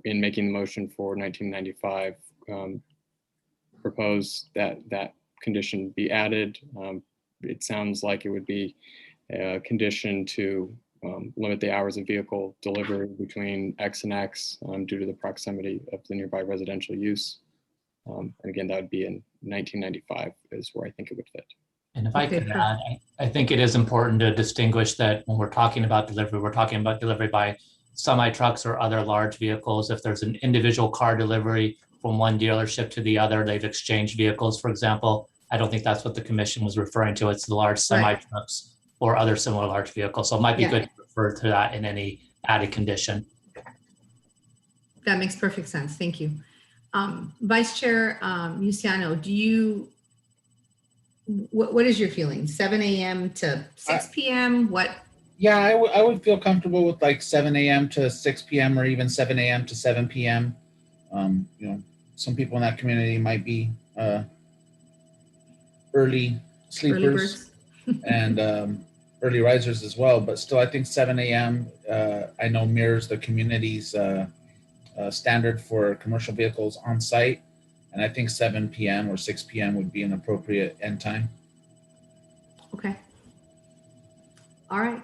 in making the motion for 1995, propose that condition be added. It sounds like it would be a condition to limit the hours of vehicle delivery between X and X due to the proximity of the nearby residential use. And again, that would be in 1995 is where I think it would fit. And if I could add, I think it is important to distinguish that when we're talking about delivery, we're talking about delivery by semi-trucks or other large vehicles. If there's an individual car delivery from one dealership to the other, they've exchanged vehicles, for example. I don't think that's what the commission was referring to. It's the large semi-trucks or other similar large vehicles. So it might be good to refer to that in any added condition. That makes perfect sense. Thank you. Vice Chair Luciano, what is your feeling? 7 a.m. to 6 p.m.? What? Yeah, I would feel comfortable with like 7 a.m. to 6 p.m. or even 7 a.m. to 7 p.m. Some people in that community might be early sleepers and early risers as well, but still I think 7 a.m. I know mirrors the community's standard for commercial vehicles on site. And I think 7 p.m. or 6 p.m. would be an appropriate end time. Okay. All right.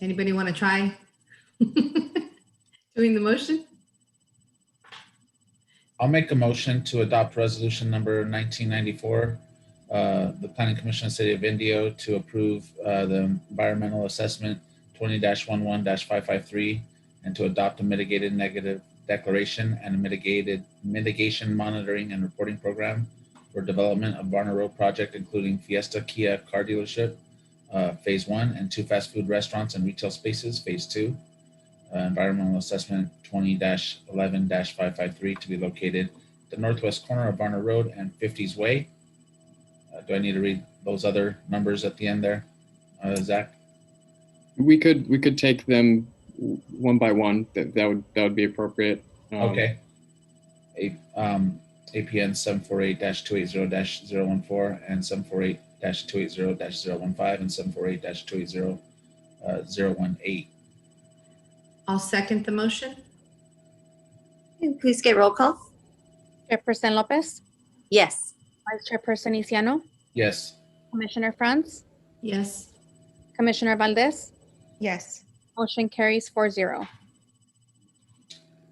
Anybody want to try doing the motion? I'll make a motion to adopt resolution number 1994, the Planning Commission of the City of Indio to approve the environmental assessment 20-11-553 and to adopt a mitigated negative declaration and a mitigation monitoring and reporting program for development of Varner Road project, including Fiesta Kia car dealership, phase 1, and 2 fast food restaurants and retail spaces, phase 2. Environmental assessment 20-11-553 to be located the northwest corner of Varner Road and 50s Way. Do I need to read those other numbers at the end there, Zach? We could take them one by one. That would be appropriate. Okay. APN 748-280-014 and 748-280-015 and 748-280-018. I'll second the motion. Please get roll call. Chairperson Lopez, Yes. Vice Chairperson Isiano, Yes. Commissioner Franz, Yes. Commissioner Valdez, Yes. motion carries 4-0.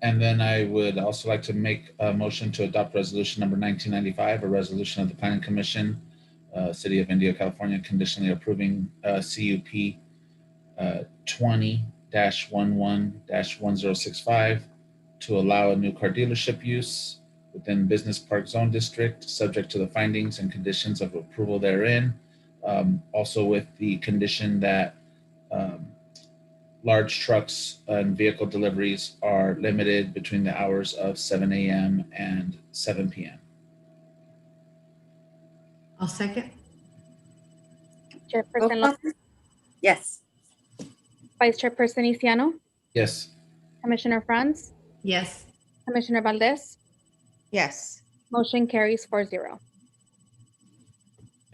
And then I would also like to make a motion to adopt resolution number 1995, a resolution of the Planning Commission, City of Indio, California, conditionally approving CUP 20-11-1065 to allow a new car dealership use within Business Park Zone District, subject to the findings and conditions of approval therein. Also with the condition that large trucks and vehicle deliveries are limited between the hours of 7 a.m. and 7 p.m. I'll second. Chairperson Roll call. Lopez, Yes. Vice Chairperson Isiano, Yes. Commissioner Franz, Yes. Commissioner Valdez, Yes. motion carries 4-0.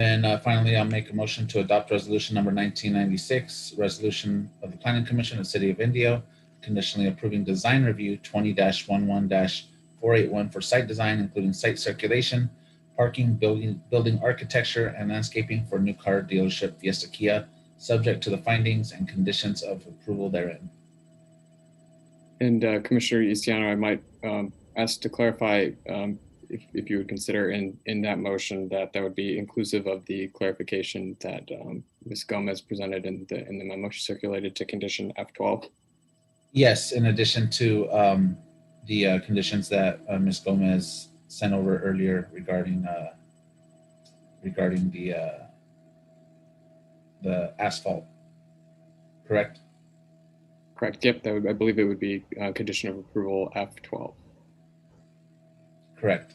And finally, I'll make a motion to adopt resolution number 1996, resolution of the Planning Commission of the City of Indio, conditionally approving design review 20-11-481 for site design, including site circulation, parking, building architecture, and landscaping for new car dealership Fiesta Kia, subject to the findings and conditions of approval therein. And Commissioner Eastiano, I might ask to clarify if you would consider in that motion that would be inclusive of the clarification that Ms. Gomez presented in the memo she circulated to condition F12. Yes, in addition to the conditions that Ms. Gomez sent over earlier regarding the asphalt, correct? Correct. Yep. I believe it would be condition of approval F12. Correct.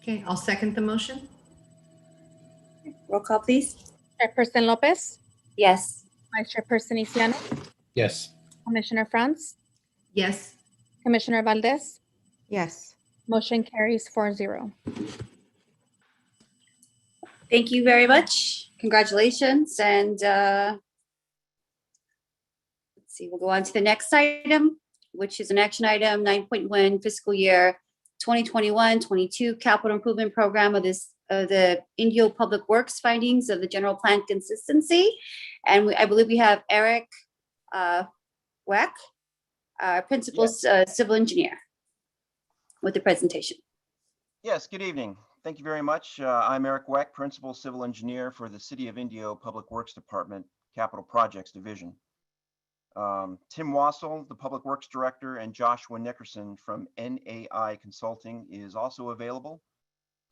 Okay, I'll second the motion. Roll call, please. Chairperson Lopez, Yes. Vice Chairperson Isiano, Yes. Commissioner Franz, Yes. Commissioner Valdez, Yes. motion carries 4-0. Thank you very much. Congratulations. And let's see, we'll go on to the next item, which is an action item 9.1 fiscal year 2021-22 capital improvement program of the Indio Public Works findings of the general plan consistency. And I believe we have Eric Weck, Principal Civil Engineer, with the presentation. Yes, good evening. Thank you very much. I'm Eric Weck, Principal Civil Engineer for the City of Indio Public Works Department, Capital Projects Division. Tim Wassel, the Public Works Director, and Joshua Nickerson from NAI Consulting is also available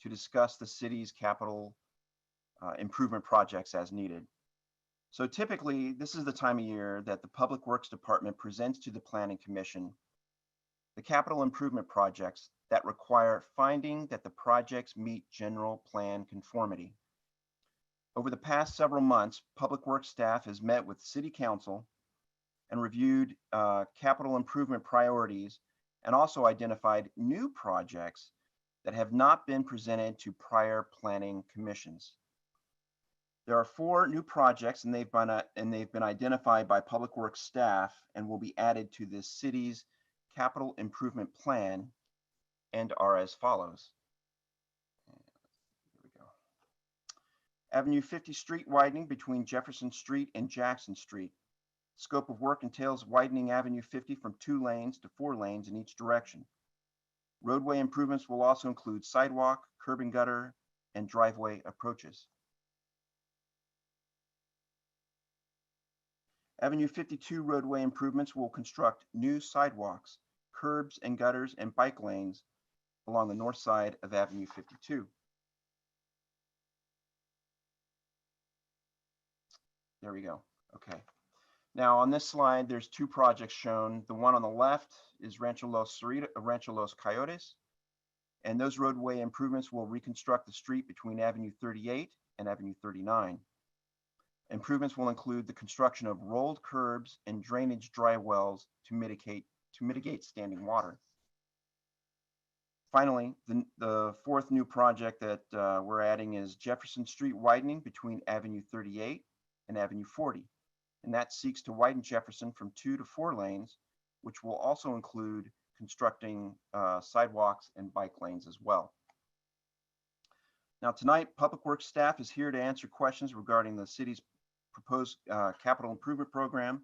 to discuss the city's capital improvement projects as needed. So typically, this is the time of year that the Public Works Department presents to the Planning Commission the capital improvement projects that require finding that the projects meet general plan conformity. Over the past several months, Public Works staff has met with City Council and reviewed capital improvement priorities and also identified new projects that have not been presented to prior planning commissions. There are 4 new projects and they've been identified by Public Works staff and will be added to the city's capital improvement plan and are as follows. Here we go. Avenue 50 street widening between Jefferson Street and Jackson Street. Scope of work entails widening Avenue 50 from 2 lanes to 4 lanes in each direction. Roadway improvements will also include sidewalk, curb and gutter, and driveway approaches. Avenue 52 roadway improvements will construct new sidewalks, curbs and gutters, and bike lanes along the north side of Avenue 52. There we go. Okay. Now on this slide, there's 2 projects shown. The one on the left is Rancho Los Coyotes, and those roadway improvements will reconstruct the street between Avenue 38 and Avenue 39. Improvements will include the construction of rolled curbs and drainage dry wells to mitigate standing water. Finally, the 4th new project that we're adding is Jefferson Street widening between Avenue 38 and Avenue 40. And that seeks to widen Jefferson from 2 to 4 lanes, which will also include constructing sidewalks and bike lanes as well. Now tonight, Public Works staff is here to answer questions regarding the city's proposed capital improvement program.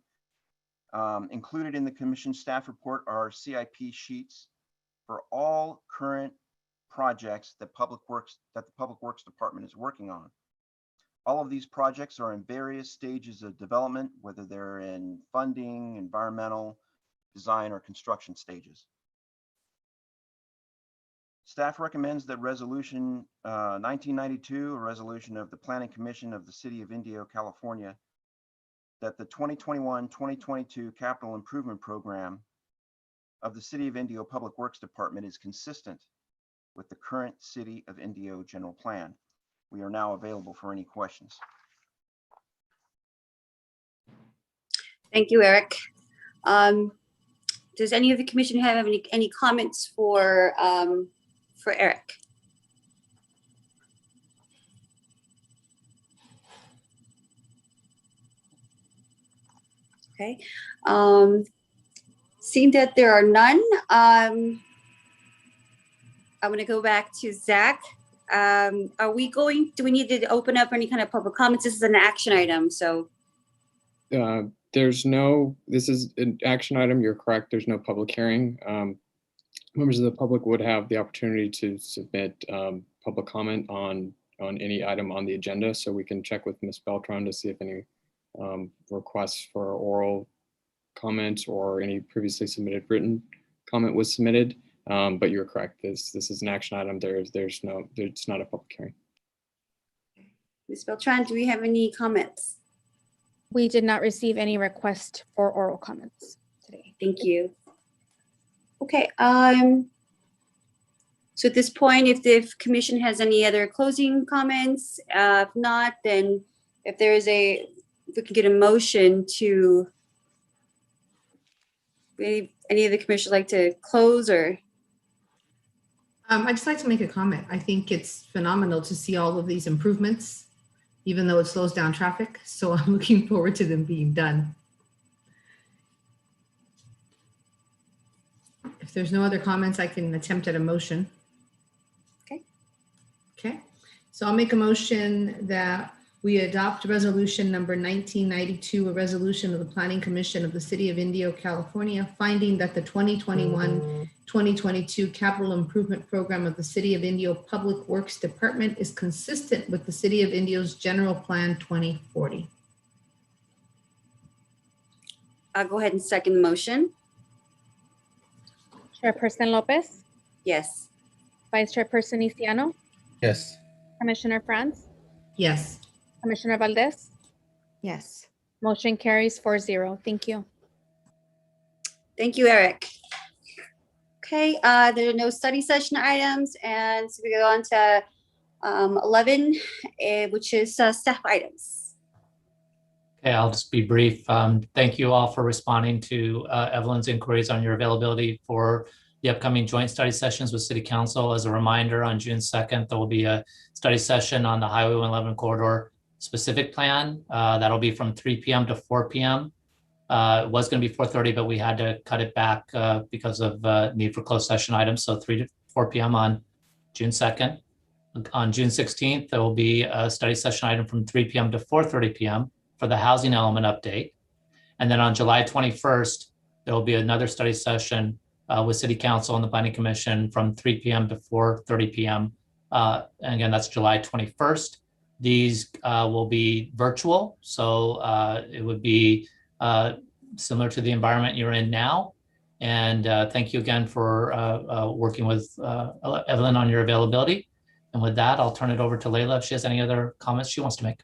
Included in the commission staff report are CIP sheets for all current projects that the Public Works Department is working on. All of these projects are in various stages of development, whether they're in funding, environmental, design, or construction stages. Staff recommends that Resolution 1992, a resolution of the Planning Commission of the City of Indio, California, that the 2021-2022 Capital Improvement Program of the City of Indio Public Works Department is consistent with the current City of Indio General Plan. We are now available for any questions. Thank you, Eric. Does any of the commission have any comments for Eric? Okay. Seeing that there are none, I'm going to go back to Zach. Do we need to open up any kind of public comments? This is an action item, so. This is an action item. You're correct. There's no public hearing. Members of the public would have the opportunity to submit public comment on any item on the agenda. So we can check with Ms. Beltran to see if any requests for oral comments or any previously submitted written comment was submitted. But you're correct. This is an action item. It's not a public hearing. Ms. Beltran, do we have any comments? We did not receive any request for oral comments today. Thank you. Okay. So at this point, if the commission has any other closing comments, if not, then if we can get a motion to, any of the commissioners like to close or? I'd just like to make a comment. I think it's phenomenal to see all of these improvements, even though it slows down traffic. So I'm looking forward to them being done. If there's no other comments, I can attempt at a motion. Okay, so I'll make a motion that we adopt resolution number 1992, a resolution of the Planning Commission of the City of Indio, California, finding that the 2021-2022 capital improvement program of the City of Indio Public Works Department is consistent with the City of Indio's General Plan 2040. I'll go ahead and second the motion. Chairperson Lopez, Yes. Vice Chairperson Isiano, Yes. Commissioner Franz, Yes. Commissioner Valdez. Yes. Motion carries 4-0. Thank you. Thank you, Eric. Okay, there are no study session items, and so we go on to 11, which is staff items. Okay, I'll just be brief. Thank you all for responding to Evelyn's inquiries on your availability for the upcoming joint study sessions with City Council. As a reminder, on June 2nd, there will be a study session on the Highway 111 corridor specific plan. That'll be from 3 p.m. to 4 p.m. It was going to be 4:30, but we had to cut it back because of need for closed session items. So 3 to 4 p.m. on June 2nd. On June 16th, there will be a study session item from 3 p.m. to 4:30 p.m. for the housing element update. And then on July 21st, there will be another study session with City Council and the Planning Commission from 3 p.m. to 4:30 p.m. And again, that's July 21st. These will be virtual, so it would be similar to the environment you're in now. And thank you again for working with Evelyn on your availability. And with that, I'll turn it over to Leila if she has any other comments she wants to make.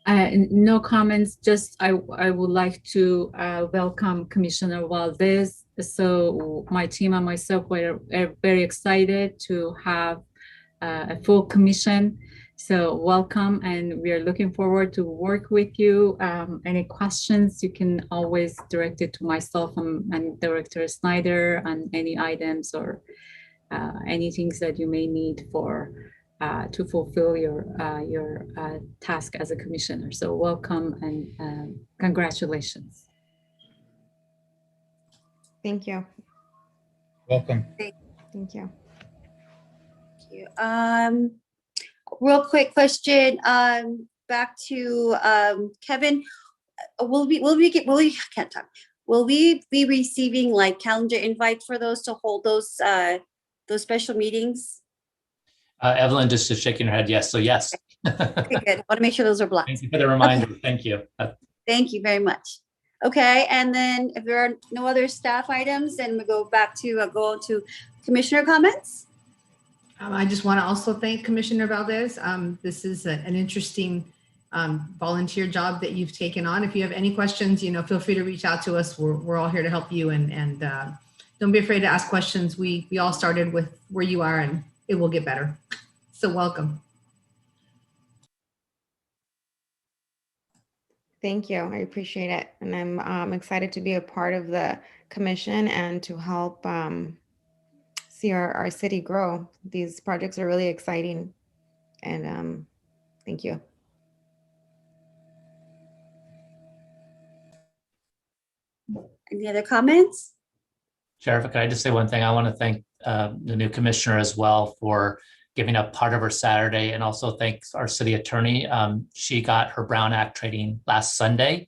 No comments, just I would like to welcome Commissioner Valdez. So my team and myself were very excited to have a full commission. So welcome, and we are looking forward to work with you. Any questions, you can always direct it to myself and Director Snyder on any items or any things that you may need for to fulfill your task as a commissioner. So welcome and congratulations. Thank you. Welcome. Thank you. Thank you. Real quick question, back to Kevin. Will we be receiving like calendar invites for those to hold those special meetings? Evelyn just is shaking her head yes, so yes. Okay, good. I want to make sure those are blocked. Thank you for the reminder. Okay. Thank you. Thank you very much. Okay, and then if there are no other staff items, then we go back to go to commissioner comments. I just want to also thank Commissioner Valdez. This is an interesting volunteer job that you've taken on. If you have any questions, feel free to reach out to us. We're all here to help you, and don't be afraid to ask questions. We all started with where you are, and it will get better. So welcome. Thank you. I appreciate it. And I'm excited to be a part of the commission and to help see our city grow. These projects are really exciting. And thank you. Any other comments? Sheriff, can I just say one thing? I want to thank the new commissioner as well for giving up part of her Saturday, and also thanks our city attorney. She got her Brown Act training last Sunday.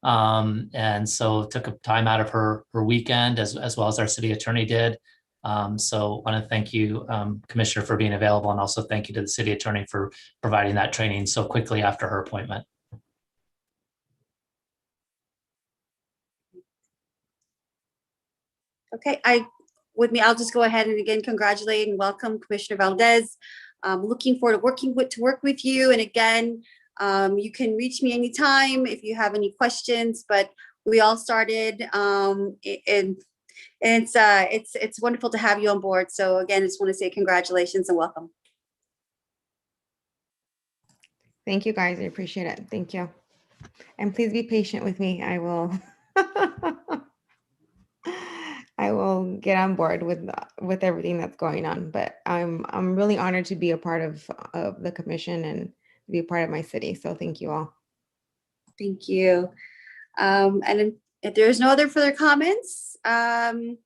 And so took a time out of her weekend as well as our city attorney did. So want to thank you, Commissioner, for being available, and also thank you to the city attorney for providing that training so quickly after her appointment. Okay, I'll just go ahead and again congratulate and welcome Commissioner Valdez. Looking forward to work with you. And again, you can reach me anytime if you have any questions. But we all started, and it's wonderful to have you on board. So again, I just want to say congratulations and welcome. Thank you, guys. I appreciate it. Thank you. And please be patient with me. I will I will get on board with everything that's going on. But I'm really honored to be a part of the commission and be a part of my city. So thank you all. Thank you. And if there's no other further comments, then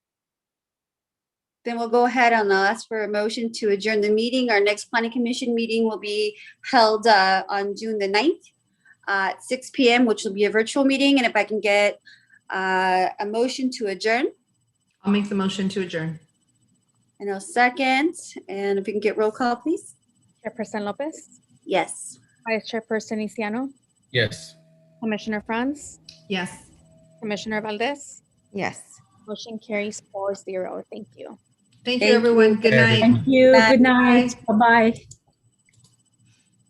we'll go ahead and I'll ask for a motion to adjourn the meeting. Our next planning commission meeting will be held on June the 9th at 6 p.m., which will be a virtual meeting. And if I can get a motion to adjourn. I'll make the motion to adjourn. And I'll second. And if we can get roll call, please. Chairperson Lopez, Yes. Vice Chairperson Isiano, Yes. Commissioner Franz, Yes. Commissioner Valdez. Yes. Motion carries 4-0. Thank you. Thank you, Thank everyone. you. Good night. Thank you. Bye. Good night. Bye-bye.